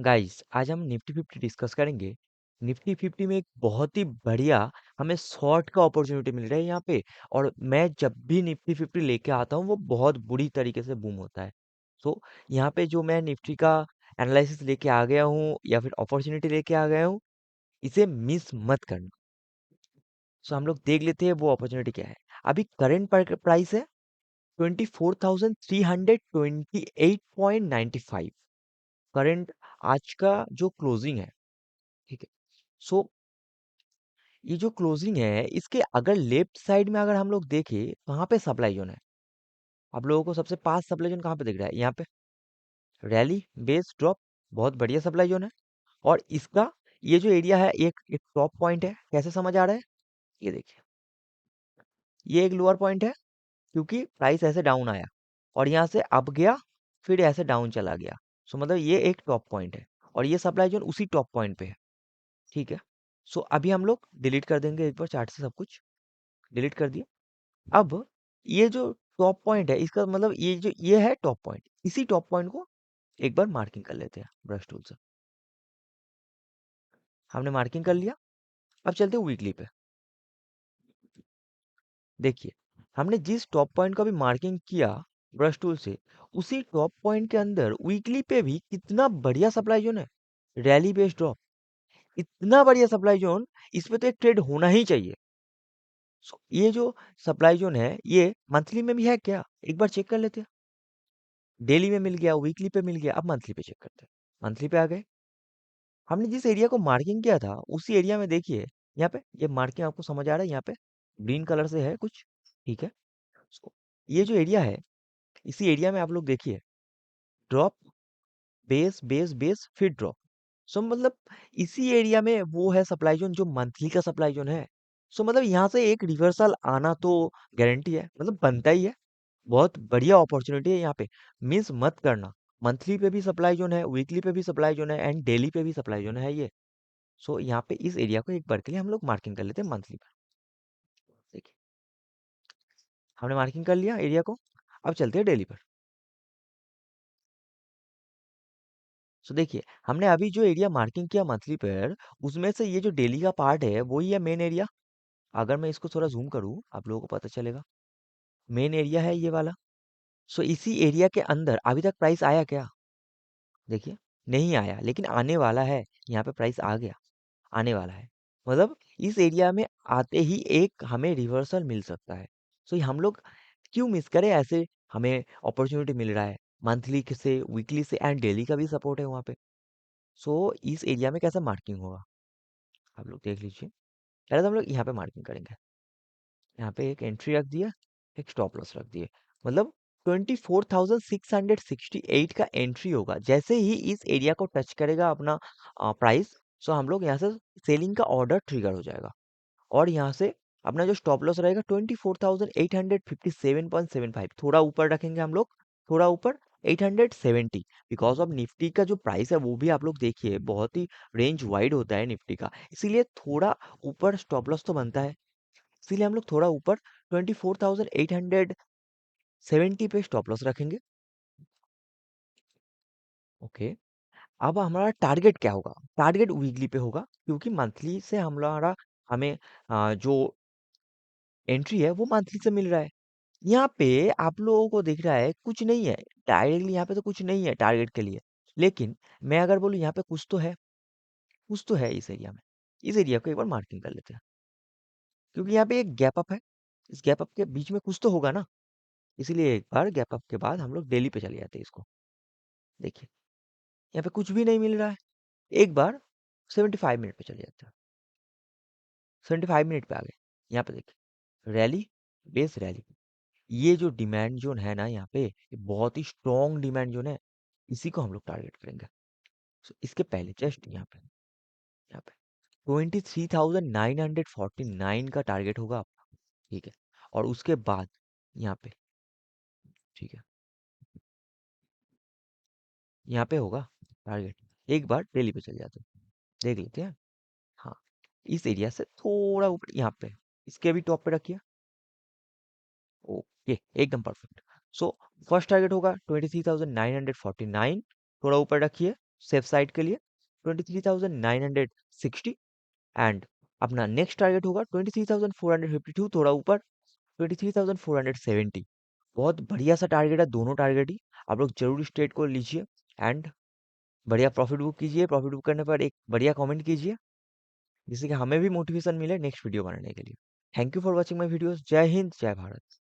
Guys आज हम Nifty fifty discuss करेंगे। निफ्टी फिफ्टी में एक बहुत ही बढ़िया हमें शॉर्ट का अपॉर्चुनिटी मिल रहा है यहाँ पे। और मैं जब भी निफ्टी फिफ्टी लेके आता हूँ वो बहुत बुरी तरीके से बूम होता है। सो यहाँ पे जो मैं निफ्टी का एनालिसिस लेके आ गया हूँ या फिर अपॉर्चुनिटी लेके आ गया हूँ, इसे मिस मत करना। सो हम लोग देख लेते हैं वो अपॉर्चुनिटी क्या है। अभी करंट प्राइस है 24,328.95 करंट आज का जो क्लोजिंग है। ठीक है। सो ये जो क्लोजिंग है इसके अगर लेफ्ट साइड में अगर हम लोग देखें कहाँ पे सप्लाई जोन है, आप लोगों को सबसे पास सप्लाई जोन कहाँ पे दिख रहा है? यहाँ पे रैली बेस ड्रॉप, बहुत बढ़िया सप्लाई जोन है। और इसका ये जो एरिया है एक एक टॉप पॉइंट है। कैसे समझ आ रहा है? ये देखिए, ये एक लोअर पॉइंट है क्योंकि प्राइस ऐसे डाउन आया और यहाँ से अप गया, फिर ऐसे डाउन चला गया। सो मतलब ये एक टॉप पॉइंट है और ये सप्लाई जोन उसी टॉप पॉइंट पे है। ठीक है। सो अभी हम लोग डिलीट कर देंगे एक बार चार्ट से, सब कुछ डिलीट कर दिया। अब ये जो टॉप पॉइंट है इसका मतलब ये है टॉप पॉइंट। इसी टॉप पॉइंट को एक बार मार्किंग कर लेते हैं ब्रश टूल से। हमने मार्किंग कर लिया। अब चलते हैं वीकली पे। देखिए, हमने जिस टॉप पॉइंट का भी मार्किंग किया ब्रश टूल से, उसी टॉप पॉइंट के अंदर वीकली पे भी कितना बढ़िया सप्लाई जोन है। रैली बेस्ड ड्रॉप, इतना बढ़िया सप्लाई जोन, इस पे तो एक ट्रेड होना ही चाहिए। ये जो सप्लाई जोन है ये मंथली में भी है क्या, एक बार चेक कर लेते हैं। डेली में मिल गया, वीकली पे मिल गया, अब मंथली पे चेक करते हैं। मंथली पे आ गए। हमने जिस एरिया को मार्किंग किया था उसी एरिया में देखिए, यहाँ पे ये मार्किंग आपको समझ आ रहा है? यहाँ पे ग्रीन कलर से है कुछ। ठीक है। So, ये जो एरिया है इसी एरिया में आप लोग देखिए, ड्रॉप बेस बेस बेस फिर ड्रॉप। सो मतलब इसी एरिया में वो है सप्लाई जोन जो मंथली का सप्लाई जोन है। सो मतलब यहाँ से एक रिवर्सल आना तो गारंटी है, मतलब बनता ही है। बहुत बढ़िया अपॉर्चुनिटी है यहाँ पे, मिस मत करना। मंथली पे भी सप्लाई जोन है, वीकली पे भी सप्लाई जोन है एंड डेली पे भी सप्लाई जोन है ये। सो यहाँ पे इस एरिया को एक बार के लिए हम लोग मार्किंग कर लेते हैं मंथली पर। देखिए, हमने मार्किंग कर लिया एरिया को। अब चलते हैं डेली पर। सो देखिए, हमने अभी जो एरिया मार्किंग किया मंथली पर, उसमें से ये जो डेली का पार्ट है वही है मेन एरिया। अगर मैं इसको थोड़ा जूम करूँ आप लोगों को पता चलेगा, मेन एरिया है ये वाला। सो इसी एरिया के अंदर अभी तक प्राइस आया क्या? देखिए, नहीं आया, लेकिन आने वाला है। यहाँ पे प्राइस आ गया, आने वाला है। मतलब इस एरिया में आते ही एक हमें रिवर्सल मिल सकता है। सो हम लोग क्यों मिस करें? ऐसे हमें अपॉर्चुनिटी मिल रहा है मंथली से, वीकली से एंड डेली का भी सपोर्ट है वहाँ पे। सो इस एरिया में कैसा मार्किंग होगा आप लोग देख लीजिए। पहले तो हम लोग यहाँ पे मार्किंग करेंगे। यहाँ पे एक एंट्री रख दिया, एक स्टॉप लॉस रख दिए। मतलब 24,668 का एंट्री होगा जैसे ही इस एरिया को टच करेगा अपना प्राइस। सो हम लोग यहाँ से सेलिंग का ऑर्डर ट्रिगर हो जाएगा और यहाँ से अपना जो स्टॉप लॉस रहेगा 24,857.75, थोड़ा ऊपर रखेंगे हम लोग, थोड़ा ऊपर 870। बिकॉज ऑफ निफ्टी का जो प्राइस है वो भी आप लोग देखिए बहुत ही रेंज वाइड होता है निफ्टी का, इसीलिए थोड़ा ऊपर स्टॉप लॉस तो बनता है। इसीलिए हम लोग थोड़ा ऊपर 24,870 पे स्टॉप लॉस रखेंगे। ओके। अब हमारा टारगेट क्या होगा? टारगेट वीकली पे होगा क्योंकि मंथली से हमारा हमें जो एंट्री है वो मंथली से मिल रहा है। यहाँ पे आप लोगों को दिख रहा है कुछ नहीं है, डायरेक्टली यहाँ पे तो कुछ नहीं है टारगेट के लिए। लेकिन मैं अगर बोलूँ यहाँ पे कुछ तो है, कुछ तो है इस एरिया में। इस एरिया को एक बार मार्किंग कर लेते हैं क्योंकि यहाँ पे एक गैप अप है। इस गैप अप के बीच में कुछ तो होगा ना, इसीलिए एक बार गैप अप के बाद हम लोग डेली पे चले जाते हैं इसको। देखिए, यहाँ पे कुछ भी नहीं मिल रहा है। एक बार 75 मिनट पे चले जाते हैं। 75 मिनट पे आ गए। यहाँ पे देखिए, रैली बेस रैली, ये जो डिमांड जोन है ना यहाँ पे, ये बहुत ही स्ट्रॉन्ग डिमांड जोन है। इसी को हम लोग टारगेट करेंगे। इसके पहले जस्ट यहाँ पे 23,949 का टारगेट होगा आपका। ठीक है। और उसके बाद यहाँ पे, ठीक है, यहाँ पे होगा टारगेट। एक बार डेली पे चले जाते हैं, देख लेते हैं। हाँ, इस एरिया से थोड़ा ऊपर यहाँ पे, इसके भी टॉप पे रखिए। ओके, एकदम परफेक्ट। सो फर्स्ट टारगेट होगा 23,949, थोड़ा ऊपर रखिए। सेफ साइड के लिए 23,960 एंड अपना नेक्स्ट टारगेट होगा 23,452, थोड़ा ऊपर 23,470। बहुत बढ़िया सा टारगेट है, दोनों टारगेट ही आप लोग जरूर स्ट्रेट को लीजिए एंड बढ़िया प्रॉफिट बुक कीजिए। प्रॉफिट बुक करने पर एक बढ़िया कमेंट कीजिए जिससे कि हमें भी मोटिवेशन मिले नेक्स्ट वीडियो बनाने के लिए। Thank you for watching my videos. जय हिंद, जय भारत।